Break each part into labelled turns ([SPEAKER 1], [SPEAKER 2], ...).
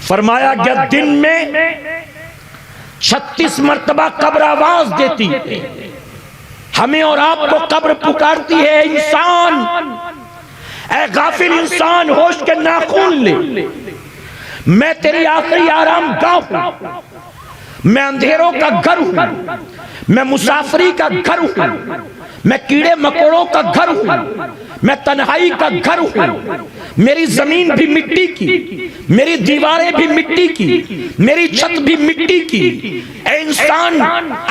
[SPEAKER 1] فرمایا گیا دن میں 36 مرتبہ قبر آواز دیتی ہے، ہمیں اور آپ کو قبر پکارتی ہے، انسان، اے غافل انسان، ہوش کے ناخن لے، میں تیری آخری آرام گاہ ہوں، میں اندھیروں کا گھر ہوں، میں مسافری کا گھر ہوں، میں کیڑے مکوڑوں کا گھر ہوں، میں تنہائی کا گھر ہوں، میری زمین بھی مٹی کی، میری دیواریں بھی مٹی کی، میری چھت بھی مٹی کی، اے انسان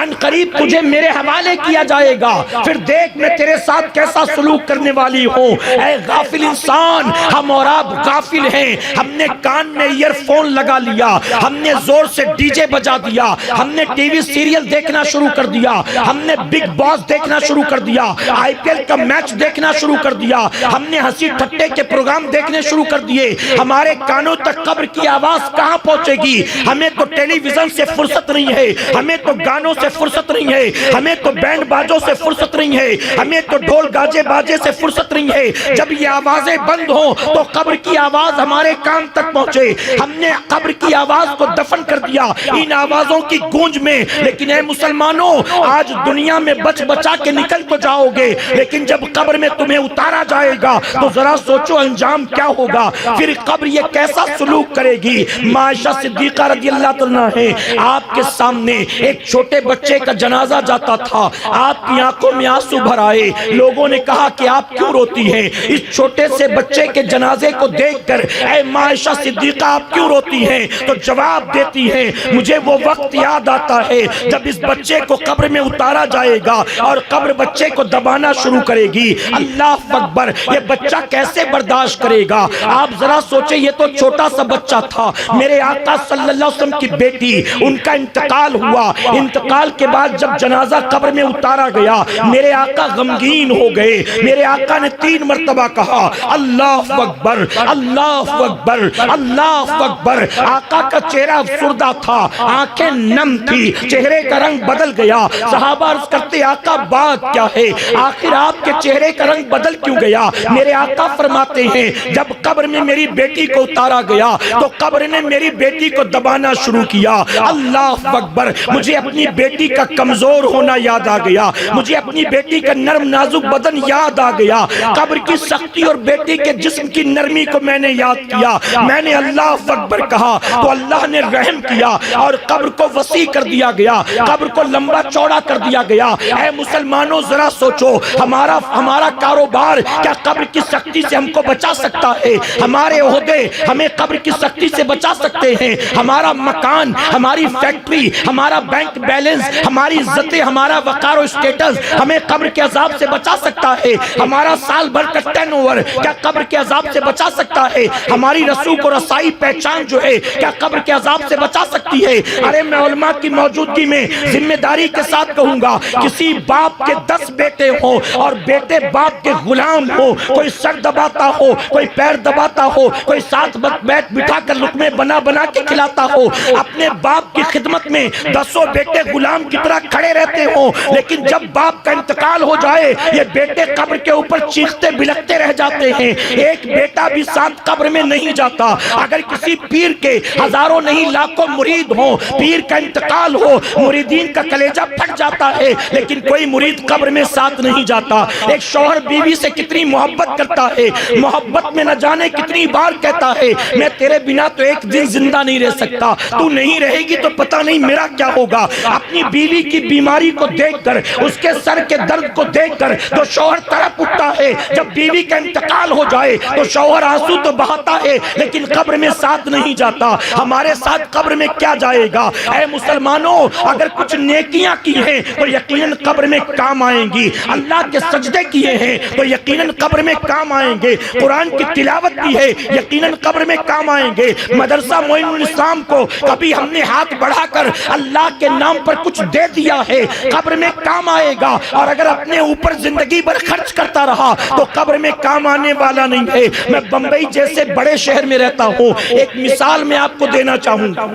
[SPEAKER 1] عنقریب تجھے میرے حوالے کیا جائے گا، پھر دیکھ میں تیرے ساتھ کیسا سلوک کرنے والی ہوں۔ اے غافل انسان، ہم اور آپ غافل ہیں، ہم نے کان میں ایئر فون لگا لیا، ہم نے زور سے ڈی جے بجا دیا، ہم نے ٹی وی سیریل دیکھنا شروع کر دیا، ہم نے بگ باس دیکھنا شروع کر دیا، آئی پی ایل کا میچ دیکھنا شروع کر دیا، ہم نے ہنسی ٹھٹے کے پروگرام دیکھنے شروع کر دیے۔ ہمارے کانوں تک قبر کی آواز کہاں پہنچے گی؟ ہمیں تو ٹیلی ویژن سے فرصت نہیں ہے، ہمیں تو گانوں سے فرصت نہیں ہے، ہمیں تو بینڈ باجوں سے فرصت نہیں ہے، ہمیں تو ڈھول گاجے باجے سے فرصت نہیں ہے۔ جب یہ آوازیں بند ہوں تو قبر کی آواز ہمارے کان تک پہنچے۔ ہم نے قبر کی آواز کو دفن کر دیا ان آوازوں کی گونج میں۔ لیکن اے مسلمانوں، آج دنیا میں بچ بچا کے نکل تو جاؤ گے، لیکن جب قبر میں تمہیں اتارا جائے گا تو ذرا سوچو انجام کیا ہوگا، پھر قبر یہ کیسا سلوک کرے گی۔ عائشہ صدیقہ رضی اللہ عنہا ہے، آپ کے سامنے ایک چھوٹے بچے کا جنازہ جاتا تھا، آپ کی آنکھوں میں آنسو بھر آئے، لوگوں نے کہا کہ آپ کیوں روتی ہیں؟ اس چھوٹے سے بچے کے جنازے کو دیکھ کر اے عائشہ صدیقہ آپ کیوں روتی ہیں؟ تو جواب دیتی ہیں، مجھے وہ وقت یاد آتا ہے جب اس بچے کو قبر میں اتارا جائے گا اور قبر بچے کو دبانا شروع کرے گی۔ اللہ اکبر، یہ بچہ کیسے برداشت کرے گا؟ آپ ذرا سوچیں، یہ تو چھوٹا سا بچہ تھا، میرے آقا صلی اللہ علیہ وسلم کی بیٹی، ان کا انتقال ہوا، انتقال کے بعد جب جنازہ قبر میں اتارا گیا، میرے آقا غمگین ہو گئے۔ میرے آقا نے 3 مرتبہ کہا اللہ اکبر، اللہ اکبر، اللہ اکبر۔ آقا کا چہرہ افسردہ تھا، آنکھیں نم تھی، چہرے کا رنگ بدل گیا۔ صحابہ عرض کرتے آقا بات کیا ہے؟ آخر آپ کے چہرے کا رنگ بدل کیوں گیا؟ میرے آقا فرماتے ہیں جب قبر میں میری بیٹی کو اتارا گیا تو قبر نے میری بیٹی کو دبانا شروع کیا۔ اللہ اکبر، مجھے اپنی بیٹی کا کمزور ہونا یاد آ گیا، مجھے اپنی بیٹی کا نرم نازک بدن یاد آ گیا، قبر کی سختی اور بیٹی کے جسم کی نرمی کو میں نے یاد کیا۔ میں نے اللہ اکبر کہا تو اللہ نے رحم کیا اور قبر کو وسیع کر دیا گیا، قبر کو لمبا چوڑا کر دیا گیا۔ اے مسلمانوں ذرا سوچو، ہمارا کاروبار کیا قبر کی سختی سے ہم کو بچا سکتا ہے؟ ہمارے عہدے ہمیں قبر کی سختی سے بچا سکتے ہیں؟ ہمارا مکان، ہماری فیکٹری، ہمارا بینک بیلنس، ہماری عزتیں، ہمارا وقار و اسٹیٹس ہمیں قبر کے عذاب سے بچا سکتا ہے؟ ہمارا سال بھر کا ٹرن اوور کیا قبر کے عذاب سے بچا سکتا ہے؟ ہماری رسوخ و رسائی پہچان جو ہے کیا قبر کے عذاب سے بچا سکتی ہے؟ ارے میں علماء کی موجودگی میں ذمہ داری کے ساتھ کہوں گا، کسی باپ کے 10 بیٹے ہوں اور بیٹے باپ کے غلام ہو، کوئی سر دباتا ہو، کوئی پیر دباتا ہو، کوئی ساتھ بیٹھ بٹھا کر لقمے بنا بنا کے کھلاتا ہو، اپنے باپ کی خدمت میں 10 بیٹے غلام کی طرح کھڑے رہتے ہوں، لیکن جب باپ کا انتقال ہو جائے یہ بیٹے قبر کے اوپر چیختے بلکتے رہ جاتے ہیں، ایک بیٹا بھی ساتھ قبر میں نہیں جاتا۔ اگر کسی پیر کے ہزاروں نہیں لاکھوں مرید ہوں، پیر کا انتقال ہو، مریدین کا کلیجہ پھٹ جاتا ہے، لیکن کوئی مرید قبر میں ساتھ نہیں جاتا۔ ایک شوہر بیوی سے کتنی محبت کرتا ہے، محبت میں نہ جانے کتنی بار کہتا ہے میں تیرے بنا تو ایک دن زندہ نہیں رہ سکتا، تو نہیں رہے گی تو پتہ نہیں میرا کیا ہوگا۔ اپنی بیوی کی بیماری کو دیکھ کر، اس کے سر کے درد کو دیکھ کر تو شوہر تڑپ اٹھتا ہے، جب بیوی کا انتقال ہو جائے تو شوہر آنسو تو بہاتا ہے لیکن قبر میں ساتھ نہیں جاتا۔ ہمارے ساتھ قبر میں کیا جائے گا؟ اے مسلمانوں، اگر کچھ نیکیاں کی ہیں تو یقیناً قبر میں کام آئیں گی، اللہ کے سجدے کیے ہیں تو یقیناً قبر میں کام آئیں گے، قرآن کی تلاوت کی ہے یقیناً قبر میں کام آئیں گے۔ مدرسہ معین الاسلام کو کبھی ہم نے ہاتھ بڑھا کر اللہ کے نام پر کچھ دے دیا ہے، قبر میں کام آئے گا، اور اگر اپنے اوپر زندگی بھر خرچ کرتا رہا تو قبر میں کام آنے والا نہیں ہے۔ میں بمبئی جیسے بڑے شہر میں رہتا ہوں، ایک مثال میں آپ کو دینا چاہوں گا،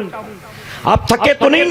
[SPEAKER 1] آپ تھکے تو نہیں نا؟